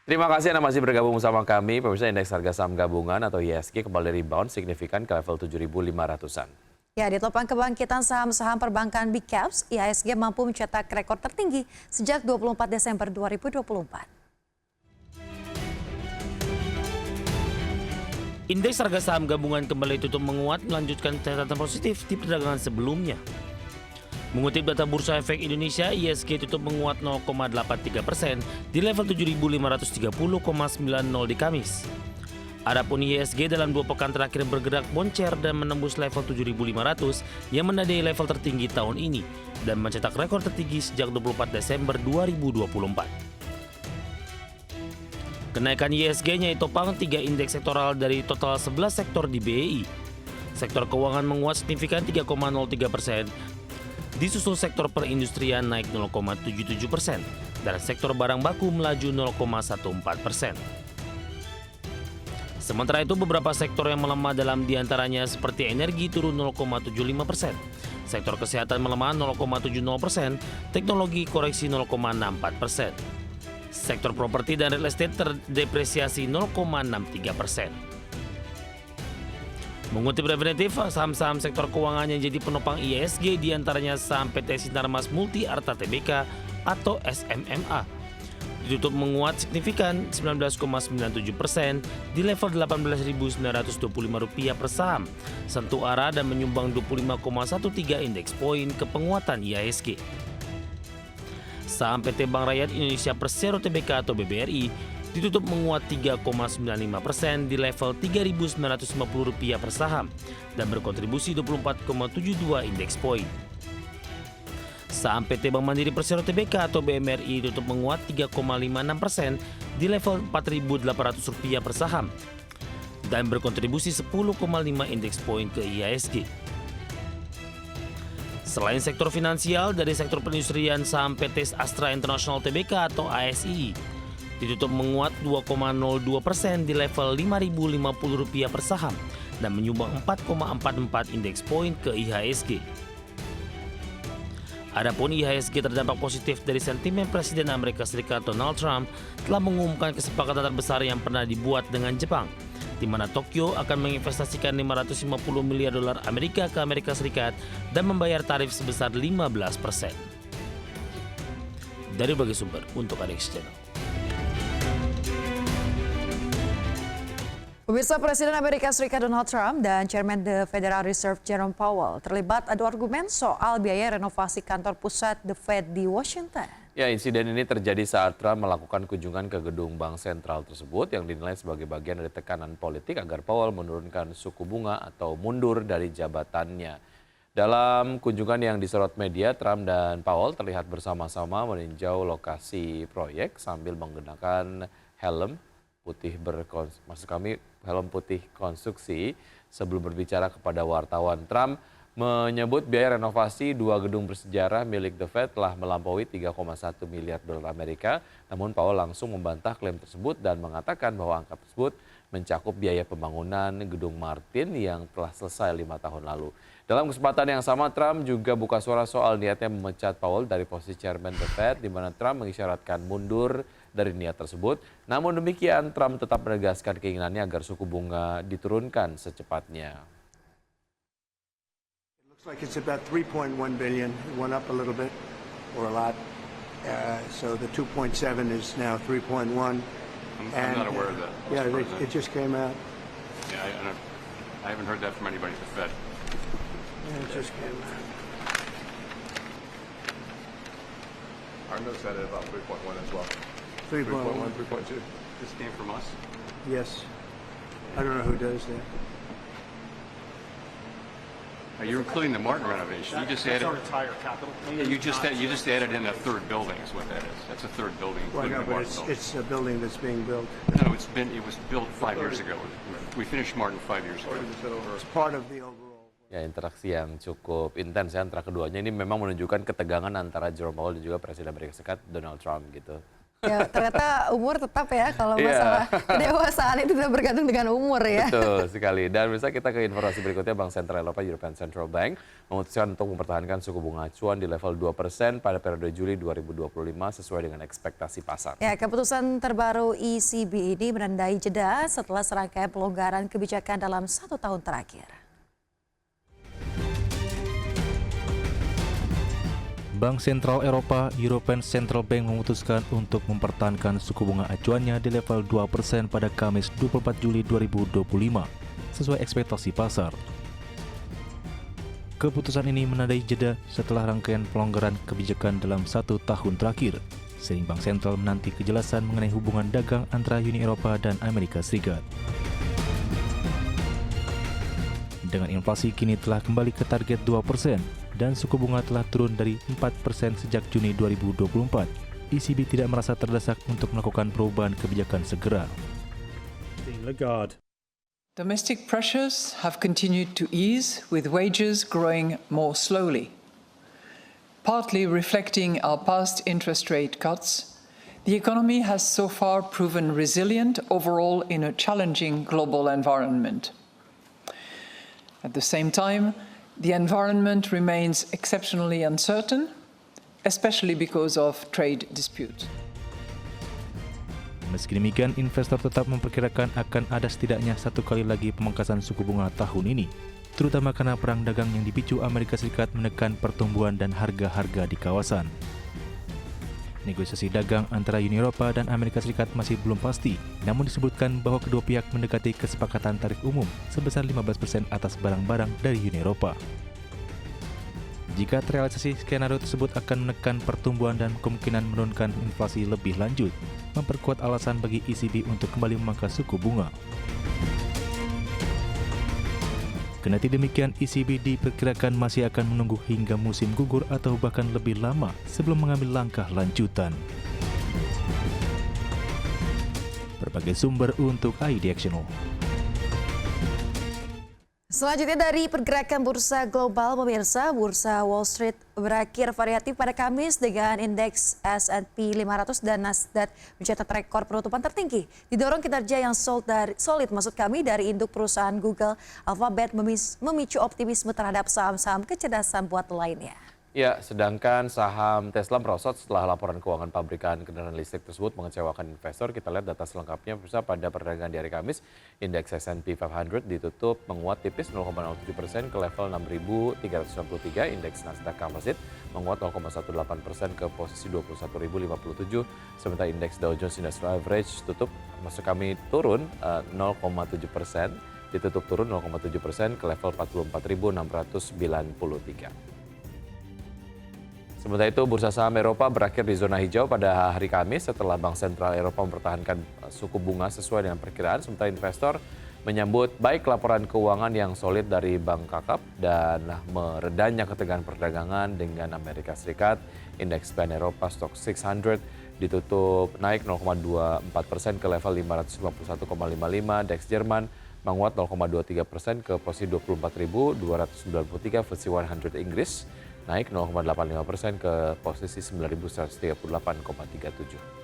Terima kasih Anda masih bergabung bersama kami. Pemirsa, indeks harga saham gabungan atau IHSG kembali rebound signifikan ke level 7.500-an. Ya, di topang kebangkitan saham-saham perbankan Big Caps, IHSG mampu mencetak rekor tertinggi sejak 24 Desember 2024. Indeks harga saham gabungan kembali tutup menguat melanjutkan catatan positif di perdagangan sebelumnya. Mengutip data Bursa Efek Indonesia, IHSG tutup menguat 0,83% di level 7.530,90 di Kamis. Adapun IHSG dalam 2 pekan terakhir bergerak boncer dan menembus level 7.500 yang menandai level tertinggi tahun ini dan mencetak rekor tertinggi sejak 24 Desember 2024. Kenaikan IHSG-nya topang 3 indeks sektoral dari total 11 sektor di BEI. Sektor keuangan menguat signifikan 3,03%, disusul sektor perindustrian naik 0,77% dan sektor barang baku melaju 0,14%. Sementara itu beberapa sektor yang melemah dalam diantaranya seperti energi turun 0,75%, sektor kesehatan melemah 0,70%, teknologi koreksi 0,64%. Sektor properti dan real estate terdepresiasi 0,63%. Mengutip Refinitiv, saham-saham sektor keuangan yang jadi penopang IHSG diantaranya saham PT Sinarmas Multi Arta Tbk atau SMMA. Ditutup menguat signifikan 19,97% di level Rp18.925 per saham, sentuh arah dan menyumbang 25,13 indeks poin ke penguatan IHSG. Saham PT Bank Rakyat Indonesia Persero Tbk atau BBRI ditutup menguat 3,95% di level Rp3.950 per saham dan berkontribusi 24,72 indeks poin. Saham PT Bank Mandiri Persero Tbk atau BMRI tutup menguat 3,56% di level Rp4.800 per saham dan berkontribusi 10,5 indeks poin ke IHSG. Selain sektor finansial, dari sektor perindustrian saham PT Astra International Tbk atau ASI ditutup menguat 2,02% di level Rp5.050 per saham dan menyumbang 4,44 indeks poin ke IHSG. Adapun IHSG terdampak positif dari sentimen Presiden Amerika Serikat Donald Trump telah mengumumkan kesepakatan terbesar yang pernah dibuat dengan Jepang, di mana Tokyo akan menginvestasikan $550 miliar Amerika ke Amerika Serikat dan membayar tarif sebesar 15%. Dari berbagai sumber untuk ADX Channel. Pemirsa, Presiden Amerika Serikat Donald Trump dan Chairman The Federal Reserve Jerome Powell terlibat adu argumen soal biaya renovasi kantor pusat The Fed di Washington. Ya, insiden ini terjadi saat Trump melakukan kunjungan ke gedung bank sentral tersebut yang dinilai sebagai bagian dari tekanan politik agar Powell menurunkan suku bunga atau mundur dari jabatannya. Dalam kunjungan yang disorot media, Trump dan Powell terlihat bersama-sama meninjau lokasi proyek sambil menggunakan helm putih helm putih konstruksi. Sebelum berbicara kepada wartawan, Trump menyebut biaya renovasi 2 gedung bersejarah milik The Fed telah melampaui 3,1 miliar dolar Amerika. Namun Powell langsung membantah klaim tersebut dan mengatakan bahwa angka tersebut mencakup biaya pembangunan gedung Martin yang telah selesai 5 tahun lalu. Dalam kesempatan yang sama, Trump juga buka suara soal niatnya memecat Powell dari posisi Chairman The Fed, di mana Trump mengisyaratkan mundur dari niat tersebut. Namun demikian, Trump tetap menegaskan keinginannya agar suku bunga diturunkan secepatnya. It looks like it's about 3.1 billion. It went up a little bit, or a lot. So the 2.7 is now 3.1. I'm not aware of that. Yeah, it just came out. Yeah, I haven't heard that from anybody at the Fed. Yeah, it just came out. Our notes had it about 3.1 as well. 3.1. 3.2. This came from us? Yes. I don't know who does that. You're including the Martin renovation. You just added. That's our entire capital. Yeah, you just added in a third building. Is what that is. That's a third building, Well, including no, the but Martin building. it's a building that's being built. No, it was built 5 years ago. We finished Martin 5 years ago. It's part of the overall. Ya, interaksi yang cukup intens ya antara keduanya ini memang menunjukkan ketegangan antara Jerome Powell dan juga Presiden Amerika Serikat Donald Trump gitu. Ya, ternyata umur tetap ya kalau Iya. masalah kedewasaan itu tidak bergantung dengan umur ya. Betul sekali. Dan bisa kita ke informasi berikutnya, Bank Sentral Eropa European Central Bank memutuskan untuk mempertahankan suku bunga acuan di level 2% pada periode Juli 2025 sesuai dengan ekspektasi pasar. Ya, keputusan terbaru ECB ini menandai jeda setelah serangkaian pelonggaran kebijakan dalam 1 tahun terakhir. Bank Sentral Eropa European Central Bank memutuskan untuk mempertahankan suku bunga acuannya di level 2% pada Kamis 24 Juli 2025 sesuai ekspektasi pasar. Keputusan ini menandai jeda setelah rangkaian pelonggaran kebijakan dalam 1 tahun terakhir, sehingga Bank Sentral menanti kejelasan mengenai hubungan dagang antara Uni Eropa dan Amerika Serikat. Dengan inflasi kini telah kembali ke target 2%, dan suku bunga telah turun dari 4% sejak Juni 2024, ECB tidak merasa terdesak untuk melakukan perubahan kebijakan segera. Domestic pressures have continued to ease, with wages growing more slowly. Partly reflecting our past interest rate cuts, the economy has so far proven resilient overall in a challenging global environment. At the same time, the environment remains exceptionally uncertain, especially because of trade disputes. Meski demikian, investor tetap memperkirakan akan ada setidaknya 1 kali lagi pemangkasan suku bunga tahun ini, terutama karena perang dagang yang dipicu Amerika Serikat menekan pertumbuhan dan harga-harga di kawasan. Negosiasi dagang antara Uni Eropa dan Amerika Serikat masih belum pasti, namun disebutkan bahwa kedua pihak mendekati kesepakatan tarif umum sebesar 15% atas barang-barang dari Uni Eropa. Jika terrealisasi, skenario tersebut akan menekan pertumbuhan dan kemungkinan menurunkan inflasi lebih lanjut, memperkuat alasan bagi ECB untuk kembali memangkas suku bunga. Kendati demikian, ECB diperkirakan masih akan menunggu hingga musim gugur atau bahkan lebih lama sebelum mengambil langkah lanjutan. Berbagai sumber untuk iDirectional. Selanjutnya dari pergerakan bursa global, pemirsa, bursa Wall Street berakhir variatif pada Kamis dengan indeks S&P 500 dan Nasdaq mencatat rekor penutupan tertinggi. Didorong kinerja yang solid dari induk perusahaan Google, Alphabet memicu optimisme terhadap saham-saham kecerdasan buatan lainnya. Ya, sedangkan saham Tesla merosot setelah laporan keuangan pabrikan kendaraan listrik tersebut mengecewakan investor. Kita lihat data selengkapnya pemirsa pada perdagangan di hari Kamis. Indeks S&P 500 ditutup menguat tipis 0,07% ke level 6.393. Indeks Nasdaq Composite menguat 0,18% ke posisi 21.057. Sementara indeks Dow Jones Industrial Average turun 0,7%, ditutup turun 0,7% ke level 44.693. Sementara itu, bursa saham Eropa berakhir di zona hijau pada hari Kamis setelah Bank Sentral Eropa mempertahankan suku bunga sesuai dengan perkiraan. Sementara investor menyambut baik laporan keuangan yang solid dari Bank KKP dan meredanya ketegangan perdagangan dengan Amerika Serikat. Indeks Pan Eropa Stock 600 ditutup naik 0,24% ke level 551,55. DAX Jerman menguat 0,23% ke posisi 24.293. FTSE 100 Inggris naik 0,85% ke posisi 9.138,37.